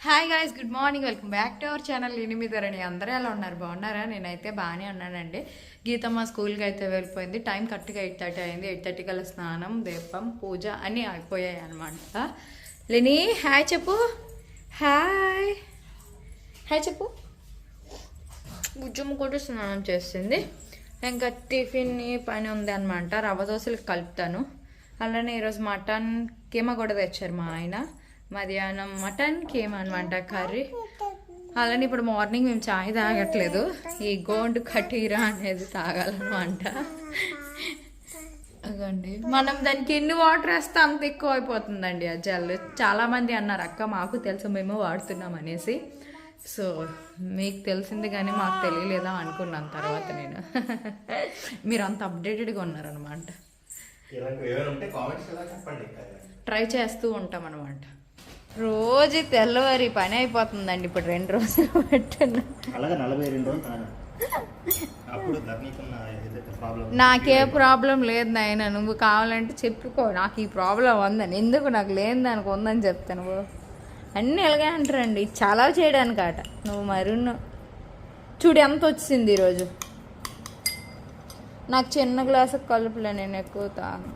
Hi guys, good morning. Welcome back to our channel. ఎనిమిదరని అందరూ ఎలా ఉన్నారు? బాగున్నారా? నేనైతే బాగానే ఉన్నానండి. గీతమ్మ స్కూల్కి అయితే వెళ్ళిపోయింది. టైం కరెక్ట్గా 8:30 అయింది. 8:30 కల్లా స్నానం, దీపం, పూజ అన్నీ అయిపోయాయి అనమాట. లేని హాయ్ చెప్పు. హాయ్ హాయ్ చెప్పు. బుజ్జమ్మ కూడా స్నానం చేస్తుంది. ఇంకా టిఫిన్ పని ఉంది అనమాట. రవ్వ దోశలు కలుపుతాను. అలానే ఈరోజు మటన్ కీమా కూడా తెచ్చారు మా ఆయన. మధ్యాహ్నం మటన్ కీమా అనమాట కర్రీ. అలానే ఇప్పుడు మార్నింగ్ మేము చాయ్ తాగట్లేదు. ఈ గోండు కటీరా అనేది తాగాలన్నమాట. అదండి, మనం దానికి ఎన్ని వాటర్ వేస్తే అంత ఎక్కువ అయిపోతుందండి ఆ జెల్. చాలామంది అన్నారు, అక్క మాకు తెలుసు, మేము వాడుతున్నాం అనేసి. సో మీకు తెలిసింది కానీ మాకు తెలియలేదా అనుకున్నాను తర్వాత నేను. మీరు అంత అప్డేటెడ్గా ఉన్నారనమాట. ట్రై చేస్తూ ఉంటాం అనమాట. రోజు తెల్లవారి పని అయిపోతుందండి. ఇప్పుడు 2 రోజులు పట్టిన. నాకే ప్రాబ్లం లేదు నాయన, నువ్వు కావాలంటే చెప్పుకో. నాకు ఈ ప్రాబ్లం ఉందని, ఎందుకు నాకు లేని దానికి ఉందని చెప్తాను. అన్నీ ఎలాగే అంటారండి, చాలా చేయడానికి ఆట. నువ్వు మరి చూడు ఎంత వచ్చింది ఈరోజు. నాకు చిన్న గ్లాసుకి కలుపులే, నేను ఎక్కువ తాను.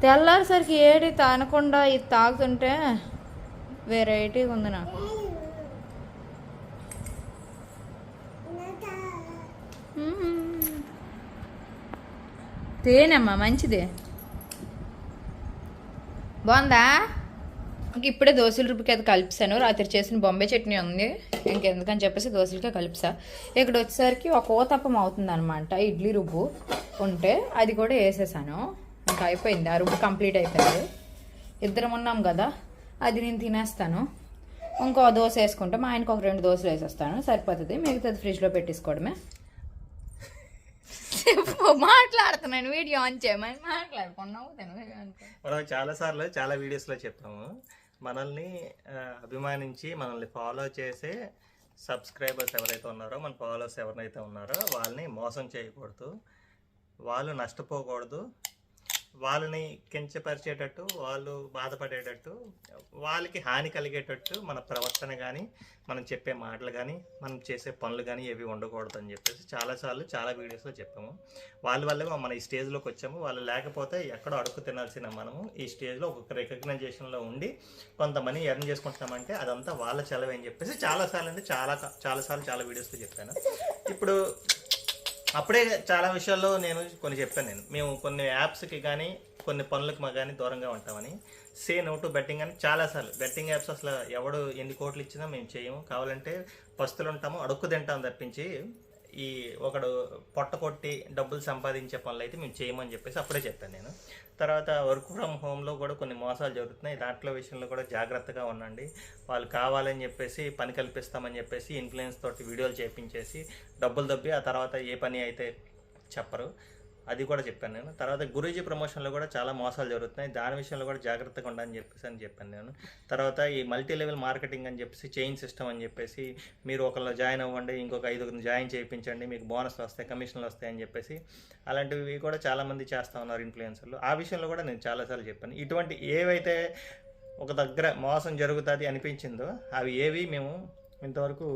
తెల్లారిసరికి ఏడి తానకుండా ఇది తాగుతుంటే వెరైటీగా ఉంది నాకు. తేనమ్మా మంచిదే. బాగుందా? ఇప్పుడే దోశల రుబ్బుకి అది కలిపిసాను. రాత్రి చేసిన బొంబాయి చట్నీ ఉంది, ఇంకెందుకని చెప్పేసి దోశలకే కలిపిసా. ఇక్కడ వచ్చేసరికి ఒక ఓతప్పం అవుతుంది అనమాట. ఇడ్లీ రుబ్బు ఉంటే అది కూడా వేసేసాను. ఇంకా అయిపోయింది, ఆ రుబ్బు కంప్లీట్ అయిపోయింది. ఇద్దరం ఉన్నాం కదా, అది నేను తినేస్తాను. ఇంకో దోశ వేసుకుంటే మా ఆయనకు ఒక 2 దోశలు వేసేస్తాను, సరిపోతుంది. మిగతాది ఫ్రిడ్జ్లో పెట్టేసుకోవడమే. మాట్లాడుతున్నాను, వీడియో ఆన్ చేయమని మాట్లాడుకున్నావు. మనం చాలాసార్లు చాలా వీడియోస్లో చెప్పాము, మనల్ని అభిమానించి మనల్ని ఫాలో చేసే సబ్స్క్రైబర్స్ ఎవరైతే ఉన్నారో, మన ఫాలోవర్స్ ఎవరైతే ఉన్నారో వాళ్ళని మోసం చేయకూడదు, వాళ్ళు నష్టపోకూడదు, వాళ్ళని కించపరిచేటట్టు, వాళ్ళు బాధపడేటట్టు, వాళ్ళకి హాని కలిగేటట్టు మన ప్రవర్తన కానీ, మనం చెప్పే మాటలు కానీ, మనం చేసే పనులు కానీ ఏవి ఉండకూడదు అని చెప్పేసి చాలాసార్లు చాలా వీడియోస్లో చెప్పాము. వాళ్ళ వల్లే మనం ఈ స్టేజ్లోకి వచ్చాము. వాళ్ళు లేకపోతే ఎక్కడో అడుగు తినాల్సిన మనము ఈ స్టేజ్లో ఒక రికగ్నైజేషన్లో ఉండి కొంత మనీ ఎర్న్ చేసుకుంటున్నామంటే అదంతా వాళ్ళ చలవే అని చెప్పేసి చాలాసార్లు అంటే చాలాసార్లు చాలా వీడియోస్లో చెప్పాను. ఇప్పుడు అప్పుడే చాలా విషయాల్లో నేను కొన్ని చెప్పాను. మేము కొన్ని యాప్స్కి కానీ కొన్ని పనులకు కానీ దూరంగా ఉంటామని. సే నో టు బెట్టింగ్ అని చాలాసార్లు. బెట్టింగ్ యాప్స్ అసలు ఎవడు ఎన్ని కోట్లు ఇచ్చినా మేము చేయము, కావాలంటే పస్తులు ఉంటాము, అడుక్కు తింటాం తప్పించి ఈ ఒకడు పొట్ట కొట్టి డబ్బులు సంపాదించే పనులు అయితే మేము చేయమని చెప్పేసి అప్పుడే చెప్పాను నేను. తర్వాత వర్క్ ఫ్రమ్ హోమ్లో కూడా కొన్ని మోసాలు జరుగుతున్నాయి. దాంట్లో విషయంలో కూడా జాగ్రత్తగా ఉండండి. వాళ్ళు కావాలని చెప్పేసి పని కల్పిస్తామని చెప్పేసి ఇన్ఫ్లుయెన్స్ తోటి వీడియోలు చేయించేసి డబ్బులు దబ్బి ఆ తర్వాత ఏ పని అయితే చెప్పరు, అది కూడా చెప్పాను నేను. తర్వాత గురూజీ ప్రమోషన్లో కూడా చాలా మోసాలు జరుగుతున్నాయి, దాని విషయంలో కూడా జాగ్రత్తగా ఉండాలని చెప్పాను నేను. తర్వాత ఈ మల్టీ లెవెల్ మార్కెటింగ్ అని చెప్పేసి, చైన్ సిస్టమ్ అని చెప్పేసి, మీరు ఒకళ్ళు జాయిన్ అవ్వండి, ఇంకొక 5గురిని జాయిన్ చేయించండి, మీకు బోనస్లు వస్తాయి, కమిషన్లు వస్తాయి అని చెప్పేసి అలాంటివి కూడా చాలామంది చేస్తూ ఉన్నారు ఇన్ఫ్లుయెన్సర్లు. ఆ విషయంలో కూడా నేను చాలాసార్లు చెప్పాను. ఇటువంటి ఏవైతే ఒక దగ్గర మోసం జరుగుతుంది అనిపించిందో అవి ఏవి మేము ఇంతవరకు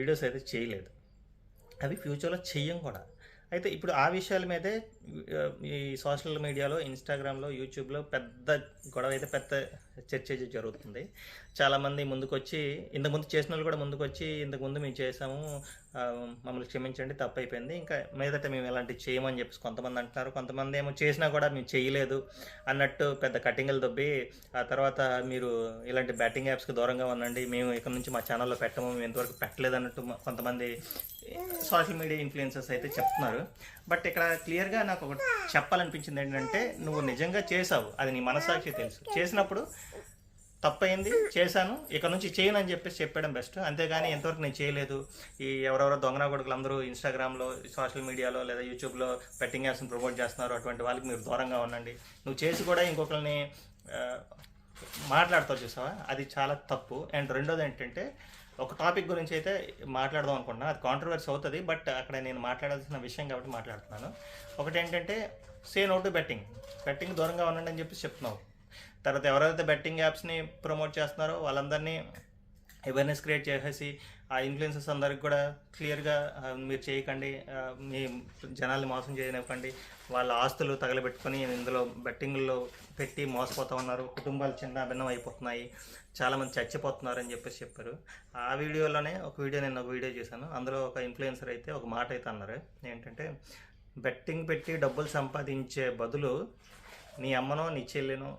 వీడియోస్ అయితే చేయలేదు, అవి ఫ్యూచర్లో చెయ్యం కూడా. అయితే ఇప్పుడు ఆ విషయాల మీదే ఈ సోషల్ మీడియాలో, ఇన్స్టాగ్రామ్లో, యూట్యూబ్లో పెద్ద గొడవ అయితే, పెద్ద చర్చ జరుగుతుంది. చాలామంది ముందుకొచ్చి, ఇంతకుముందు చేసిన వాళ్ళు కూడా ముందుకొచ్చి, ఇంతకుముందు మేము చేసాము, మమ్మల్ని క్షమించండి, తప్పైపోయింది, ఇంకా మీదట మేము ఇలాంటివి చేయమని చెప్పేసి కొంతమంది అంటున్నారు. కొంతమంది ఏమో చేసినా కూడా మేము చేయలేదు అన్నట్టు పెద్ద కటింగ్లు దొబ్బి, ఆ తర్వాత మీరు ఇలాంటి బ్యాటింగ్ యాప్స్కి దూరంగా ఉండండి, మేము ఇక్కడ నుంచి మా ఛానల్లో పెట్టము, మేము ఇంతవరకు పెట్టలేదు అన్నట్టు కొంతమంది సోషల్ మీడియా ఇన్ఫ్లుయెన్సర్స్ అయితే చెప్తున్నారు. బట్ ఇక్కడ క్లియర్గా నాకు ఒకటి చెప్పాలనిపించింది ఏంటంటే, నువ్వు నిజంగా చేసావు, అది నీ మనసాక్షి తెలుసు, చేసినప్పుడు తప్పైంది, చేశాను, ఇక్కడ నుంచి చేయను అని చెప్పేసి చెప్పడం బెస్ట్. అంతేగాని ఎంతవరకు నేను చేయలేదు, ఈ ఎవరెవరో దొంగనా కొడుకులు అందరూ ఇన్స్టాగ్రామ్లో, సోషల్ మీడియాలో లేదా యూట్యూబ్లో బెట్టింగ్ యాప్స్ని ప్రమోట్ చేస్తున్నారు, అటువంటి వాళ్ళకి మీరు దూరంగా ఉండండి. నువ్వు చేసి కూడా ఇంకొకరిని మాట్లాడతావు చూసావా, అది చాలా తప్పు. అండ్ రెండోది ఏంటంటే, ఒక టాపిక్ గురించి అయితే మాట్లాడదాం అనుకుంటున్నా, అది కాంట్రవర్సీ అవుతుంది, బట్ అక్కడ నేను మాట్లాడాల్సిన విషయం కాబట్టి మాట్లాడుతున్నాను. ఒకటి ఏంటంటే, సే నో టు బెట్టింగ్ దూరంగా ఉండండి అని చెప్పి చెప్తున్నావు. తర్వాత ఎవరైతే బెట్టింగ్ యాప్స్ని ప్రమోట్ చేస్తున్నారో వాళ్ళందరినీ అవేర్నెస్ క్రియేట్ చేసేసి ఆ ఇన్ఫ్లుయెన్సర్స్ అందరికి కూడా క్లియర్గా మీరు చేయకండి, మీ జనాల్ని మోసం చేయనివ్వకండి, వాళ్ళ ఆస్తులు తగలబెట్టుకొని ఇందులో బెట్టింగ్లో పెట్టి మోసపోతూ ఉన్నారు, కుటుంబాలు చిన్న భిన్నం అయిపోతున్నాయి, చాలామంది చచ్చిపోతున్నారు అని చెప్పారు. ఆ వీడియోలోనే నేను ఒక వీడియో చేశాను. అందులో ఒక ఇన్ఫ్లుయెన్సర్ అయితే ఒక మాట అయితే అన్నారు, ఏంటంటే బెట్టింగ్ పెట్టి డబ్బులు సంపాదించే బదులు నీ అమ్మనో నీ చెల్లినో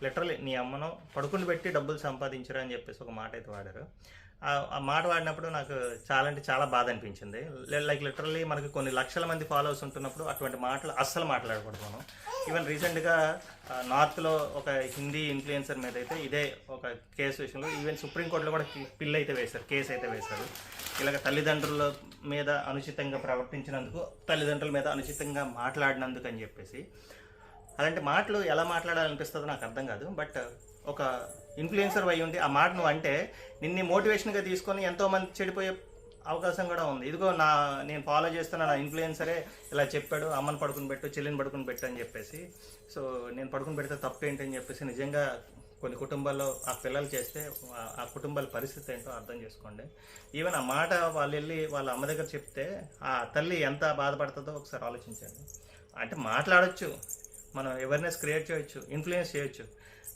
లిటరలీ నీ అమ్మను పడుకుని పెట్టి డబ్బులు సంపాదించరు అని చెప్పేసి ఒక మాట అయితే వాడారు. ఆ మాట వాడినప్పుడు నాకు చాలా అంటే చాలా బాధ అనిపించింది. లైక్ లిటరల్లీ మనకి కొన్ని లక్షల మంది ఫాలోవర్స్ ఉంటున్నప్పుడు అటువంటి మాటలు అస్సలు మాట్లాడకూడదు మనం. ఈవెన్ రీసెంట్గా నార్త్లో ఒక హిందీ ఇన్ఫ్లుయెన్సర్ మీద అయితే ఇదే ఒక కేసు విషయంలో ఈవెన్ సుప్రీంకోర్టులో కూడా కేసు అయితే వేశారు. ఇలాగ తల్లిదండ్రుల మీద అనుచితంగా ప్రవర్తించినందుకు, తల్లిదండ్రుల మీద అనుచితంగా మాట్లాడినందుకు అని చెప్పేసి. అలాంటి మాటలు ఎలా మాట్లాడాలనిపిస్తుందో నాకు అర్థం కాదు. బట్ ఒక ఇన్ఫ్లుయెన్సర్ అయి ఉండి ఆ మాట నువ్వు అంటే నిన్ను మోటివేషన్గా తీసుకొని ఎంతోమంది చెడిపోయే అవకాశం కూడా ఉంది. ఇదిగో నేను ఫాలో చేస్తున్న నా ఇన్ఫ్లుయెన్సరే ఇలా చెప్పాడు, అమ్మని పడుకుని పెట్టు, చెల్లిని పడుకుని పెట్టు అని చెప్పేసి. సో నేను పడుకుని పెడితే తప్పు ఏంటని చెప్పేసి నిజంగా కొన్ని కుటుంబాల్లో ఆ పిల్లలు చేస్తే ఆ కుటుంబాల పరిస్థితి ఏంటో అర్థం చేసుకోండి. ఈవెన్ ఆ మాట వాళ్ళు వెళ్ళి వాళ్ళ అమ్మ దగ్గర చెప్తే ఆ తల్లి ఎంత బాధపడుతుందో ఒకసారి ఆలోచించండి. అంటే మాట్లాడచ్చు, మనం అవేర్నెస్ క్రియేట్ చేయొచ్చు, ఇన్ఫ్లుయెన్స్ చేయొచ్చు,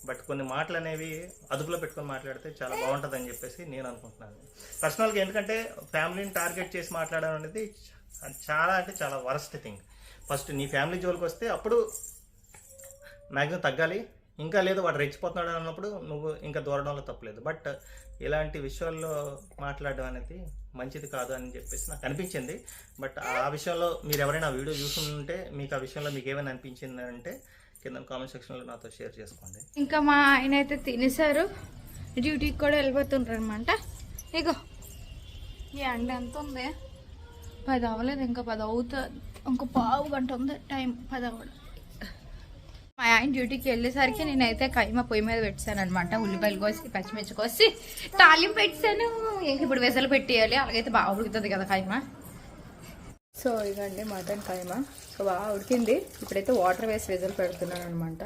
బట్ కొన్ని మాటలు అనేవి అదుపులో పెట్టుకొని మాట్లాడితే చాలా బాగుంటుంది అని చెప్పేసి నేను అనుకుంటున్నాను పర్సనల్గా. ఎందుకంటే ఫ్యామిలీని టార్గెట్ చేసి మాట్లాడడం అనేది చాలా అంటే చాలా వరస్ట్ థింగ్. ఫస్ట్ నీ ఫ్యామిలీ జోలికి వస్తే అప్పుడు మ్యాక్సిమం తగ్గాలి. ఇంకా లేదు వాడు రెచ్చిపోతున్నాడు అన్నప్పుడు నువ్వు ఇంకా దూరడంలో తప్పలేదు. బట్ ఇలాంటి విషయాల్లో మాట్లాడడం అనేది మంచిది కాదు అని చెప్పేసి నాకు అనిపించింది. బట్ ఆ విషయంలో మీరు ఎవరైనా వీడియో చూస్తుంటే మీకు ఆ విషయంలో మీకు ఏమైనా అనిపించింది అంటే కింద కామెంట్ సెక్షన్లో నాతో షేర్ చేసుకోండి. ఇంకా మా ఆయన అయితే తినేసారు, డ్యూటీకి కూడా వెళ్ళిపోతుంటారు అనమాట. ఇగో ఈ ఎండ ఎంత ఉంది, 10 అవ్వలేదు, ఇంకా 10 అవుతుంది, ఇంకో పావు గంట ఉంది టైం 10 అవ్వడం. మా ఆయన డ్యూటీకి వెళ్ళేసరికి నేనైతే కైమా పొయ్యి మీద పెట్టాను అనమాట. ఉల్లిపాయలు కోసి పచ్చిమిర్చి కోసి తాలింపు పెట్టాను. ఇంక ఇప్పుడు వెసలు పెట్టేయాలి, అలాగైతే బాగా ఉడుకుతుంది కదా కైమా. సో ఇదండి మటన్ కైమా. సో బాగా ఉడికింది. ఇప్పుడైతే వాటర్ వేసి విజల్ పెడుతున్నాను అనమాట.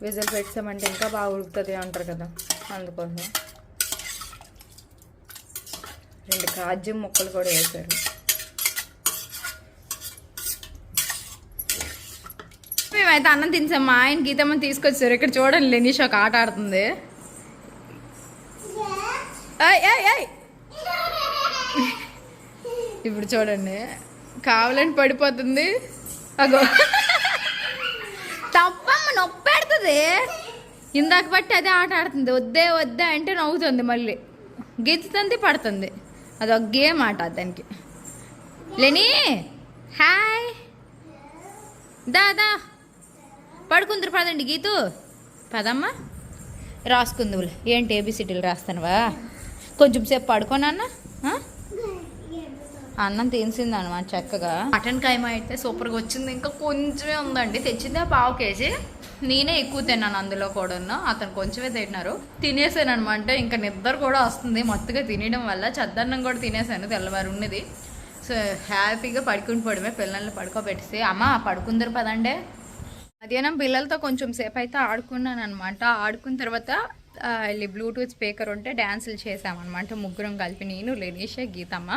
విజల్ పెట్టామంటే ఇంకా బాగా ఉడుకుతుంది అంటారు కదా, అందుకోసం 2 కాజు ముక్కలు కూడా వేశారు. మేమైతే అన్నం తినేసాం. మా ఆయన గీతమ్మని తీసుకొచ్చారు. ఇక్కడ చూడండి లెనీష్ ఒక ఆట ఆడుతుంది. ఇప్పుడు చూడండి కావాలని పడిపోతుంది. అగో తప్పమ్మ నొప్పి పెడుతుంది. ఇందాక బట్టి అదే ఆట ఆడుతుంది. వద్దే అంటే నవ్వుతుంది, మళ్ళీ గీతుతుంది, పడుతుంది. అదొక గేమ్ ఆట దానికి. లెనీ హాయ్, దాదా పడుకుందరు పదండి. గీతు పదమ్మా, రాసుకుందువులే. ఏంటి ఏబిసిటీలు రాస్తానువా? కొంచెం సేపు పడుకోనన్నా. అన్నం తినేసింది అనమాట చక్కగా. మటన్ కైమా అయితే సూపర్గా వచ్చింది. ఇంకా కొంచెమే ఉందండి, తెచ్చిందే 1/2 కేజీ. నేనే ఎక్కువ తిన్నాను అందులో కూడా. అతను కొంచెమే తిన్నారు, తినేసాను అనమాట. ఇంకా నిద్ర కూడా వస్తుంది మొత్తగా తినడం వల్ల. చద్దన్నం కూడా తినేసాను, తెల్లవారు ఉన్నది. సో హ్యాపీగా పడుకుని పోవడమే. పిల్లల్ని పడుకోబెట్టేసి అమ్మ పడుకుందరు పదండే. మధ్యాహ్నం పిల్లలతో కొంచెం సేపు అయితే ఆడుకున్నాను అనమాట. ఆడుకున్న తర్వాత బ్లూటూత్ స్పీకర్ ఉంటే డ్యాన్సులు చేసామన్నమాట. ముగ్గురం కలిపి, నేను, లెనీష, గీతమ్మ.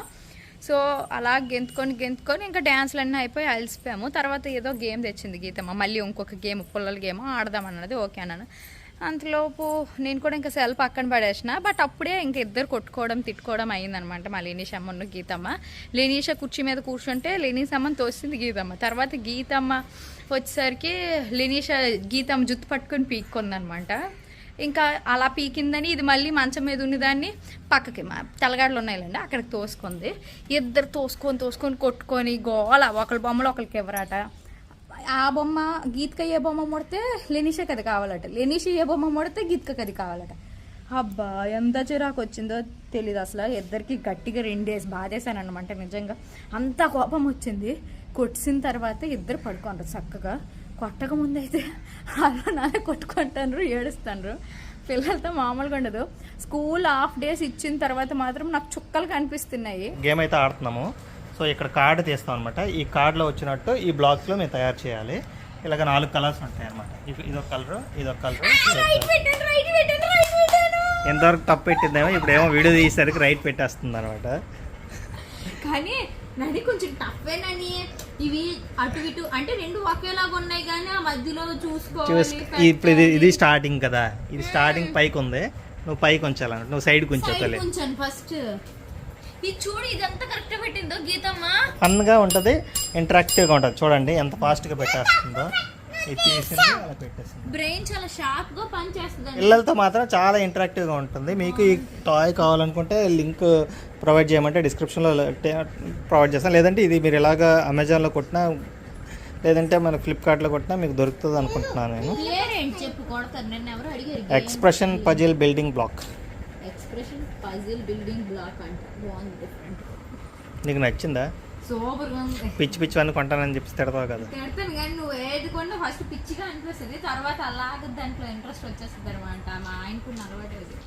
సో అలా గెంతుకొని ఇంకా డ్యాన్స్లు అన్నీ అయిపోయి అలసిపోయాము. తర్వాత ఏదో గేమ్ తెచ్చింది గీతమ్మ, మళ్ళీ ఇంకొక గేమ్, పుల్లల గేమ్ ఆడదామన్నది. ఓకే అన్నాను. అంతలోపు నేను కూడా ఇంకా సెల్ పక్కన పడేసిన. బట్ అప్పుడే ఇంక ఇద్దరు కొట్టుకోవడం తిట్టుకోవడం అయ్యిందనమాట. మా లెనీష్ అమ్మను గీతమ్మ. లెనీష కుర్చీ మీద కూర్చుంటే లెనీష్ అమ్మని తోసింది గీతమ్మ. తర్వాత గీతమ్మ వచ్చేసరికి లెనీష గీతమ్మ జుత్తు పట్టుకొని పీక్కుందనమాట. ఇంకా అలా పీకిందని ఇది మళ్ళీ మంచం మీద ఉన్నదాన్ని పక్కకి, మా తెల్లగాడలు ఉన్నాయిలండి అక్కడికి తోసుకుంది. ఇద్దరు తోసుకొని కొట్టుకొని గోల. ఒకరి బొమ్మలు ఒకరికి ఎవరాట. ఆ బొమ్మ గీత్క ఏ బొమ్మ ముడితే లెనీషకి అది కావాలట, లెనీష ఏ బొమ్మ ముడితే గీత్కకి అది కావాలట. అబ్బా ఎంత చిరాకు వచ్చిందో తెలీదు అసలు. ఇద్దరికి గట్టిగా 2 డేస్ బాధేశాను అనమాట. నిజంగా అంత కోపం వచ్చింది. కొట్టిన తర్వాత ఇద్దరు పడుకోండి చక్కగా. కొట్టక ముందు అయితే అలా నానే కొట్టుకుంటాను, ఏడుస్తాను. పిల్లలతో మామూలుగా ఉండదు. స్కూల్ హాఫ్ డేస్ ఇచ్చిన తర్వాత మాత్రం నాకు చుక్కలు కనిపిస్తున్నాయి. గేమ్ అయితే ఆడుతున్నాము. సో ఇక్కడ కార్డు తీస్తాం అనమాట. ఈ కార్డులో వచ్చినట్టు ఈ బ్లాక్స్లో మేము తయారు చేయాలి. ఇలాగ 4 కలర్స్ ఉంటాయి అనమాట. ఇదొక కలరు, ఇదొక కలరు. ఎంతవరకు తప్పు పెట్టిందేమో, ఇప్పుడేమో వీడియో తీసేసరికి రైట్ పెట్టేస్తుంది అనమాట. కానీ నని కొంచెం టఫేనని, ఇవి అటు ఇటు అంటే రెండు ఒకేలాగా ఉన్నాయి కానీ ఆ మధ్యలో చూసుకోవాలి. ఇప్పుడు ఇది స్టార్టింగ్ కదా, ఇది స్టార్టింగ్ పైకి ఉంది, నువ్వు పైకి ఉంచాలన్నమాట, నువ్వు సైడ్ ఉంచాలి. ఫస్ట్ ఇది చూడు, ఇదంతా కరెక్ట్ పెట్టిందో గీతమ్మ. ఫన్గా ఉంటుంది, ఇంటరాక్టివ్గా ఉంటుంది. చూడండి ఎంత ఫాస్ట్గా పెట్టేస్తుందో. ఇది తీసింది అలా పెట్టేసింది. బ్రెయిన్ చాలా షార్ప్ గా పనిచేస్తుంది. పిల్లలతో మాత్రం చాలా ఇంటరాక్టివ్గా ఉంటుంది. మీకు ఈ టాయ్ కావాలనుకుంటే లింక్ ప్రొవైడ్ చేయమంటే డిస్క్రిప్షన్లో ప్రొవైడ్ చేస్తాను. లేదంటే ఇది మీరు ఇలాగా అమెజాన్లో కొట్టినా, లేదంటే మన ఫ్లిప్కార్ట్లో కొట్టినా మీకు దొరుకుతుంది అనుకుంటున్నాను నేను. చెప్పు కొడతారు, నన్ను ఎవరు అడిగారు. Expression puzzle building block. Expression puzzle building block అంటే బాగుంది, డిఫరెంట్. నీకు నచ్చిందా? సూపర్ గా ఉంది. పిచ్చి అని కొంటానని చెప్పి తిడతావు కదా. తిడతాను కానీ నువ్వు ఏది కొన్నా ఫస్ట్ పిచ్చిగా అనిపిస్తుంది, తర్వాత అలాగే దాంట్లో ఇంట్రెస్ట్ వచ్చేస్తుంది అనమాట. మా ఆయనకు అలవాటు అది.